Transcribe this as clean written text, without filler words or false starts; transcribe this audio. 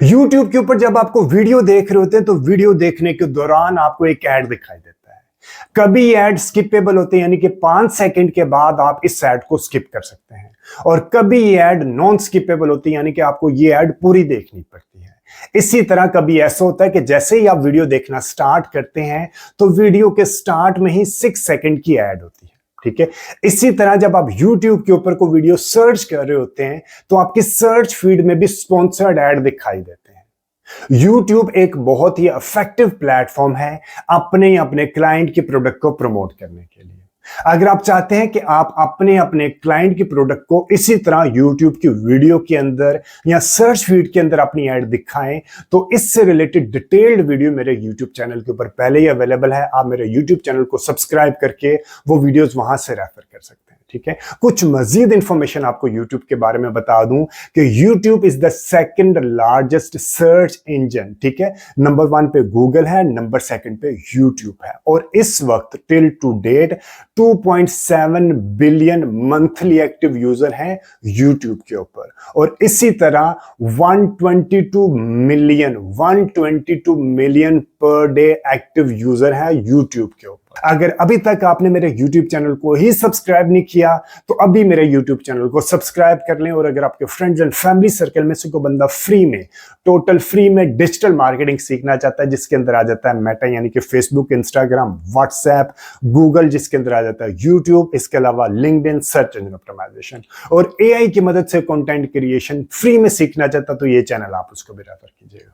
YouTube के ऊपर जब आपको वीडियो देख रहे होते हैं तो वीडियो देखने के दौरान आपको एक ऐड दिखाई देता है। कभी ऐड स्किपेबल होते हैं, यानी कि 5 सेकंड के बाद आप इस ऐड को स्किप कर सकते हैं, और कभी ये ऐड नॉन स्किपेबल होती है, यानी कि आपको ये ऐड पूरी देखनी पड़ती है। इसी तरह कभी ऐसा होता है कि जैसे ही आप वीडियो देखना स्टार्ट करते हैं तो वीडियो के स्टार्ट में ही 6 सेकंड की ऐड होती है। ठीक है। इसी तरह जब आप YouTube के ऊपर को वीडियो सर्च कर रहे होते हैं तो आपकी सर्च फीड में भी स्पॉन्सर्ड ऐड दिखाई देते हैं। YouTube एक बहुत ही इफेक्टिव प्लेटफॉर्म है अपने क्लाइंट के प्रोडक्ट को प्रमोट करने के लिए। अगर आप चाहते हैं कि आप अपने क्लाइंट के प्रोडक्ट को इसी तरह YouTube की वीडियो के अंदर या सर्च फीड के अंदर अपनी ऐड दिखाएं, तो इससे रिलेटेड डिटेल्ड वीडियो मेरे YouTube चैनल के ऊपर पहले ही अवेलेबल है। आप मेरे YouTube चैनल को सब्सक्राइब करके वो वीडियोस वहां से रेफर कर सकते हैं। ठीक है। कुछ मजीद इंफॉर्मेशन आपको YouTube के बारे में बता दूं कि YouTube is the second largest search engine. ठीक है। नंबर 1 पे Google है, नंबर 2 पे YouTube है, और इस वक्त till to date 2.7 billion monthly active user हैं YouTube के ऊपर, और इसी तरह 122 million per day active user है YouTube के ऊपर। अगर अभी तक आपने मेरे YouTube चैनल को ही सब्सक्राइब नहीं किया तो अभी मेरे YouTube चैनल को सब्सक्राइब कर लें, और अगर आपके फ्रेंड्स एंड फैमिली सर्कल में से कोई बंदा टोटल फ्री में डिजिटल मार्केटिंग सीखना चाहता है, जिसके अंदर आ जाता है मेटा यानी कि फेसबुक, इंस्टाग्राम, व्हाट्सएप, गूगल, जिसके अंदर आ जाता है YouTube, इसके अलावा लिंक्डइन, सर्च इंजन ऑप्टिमाइजेशन और AI की मदद से कंटेंट क्रिएशन फ्री में सीखना चाहता तो ये चैनल आप उसको भी रेफर कीजिएगा।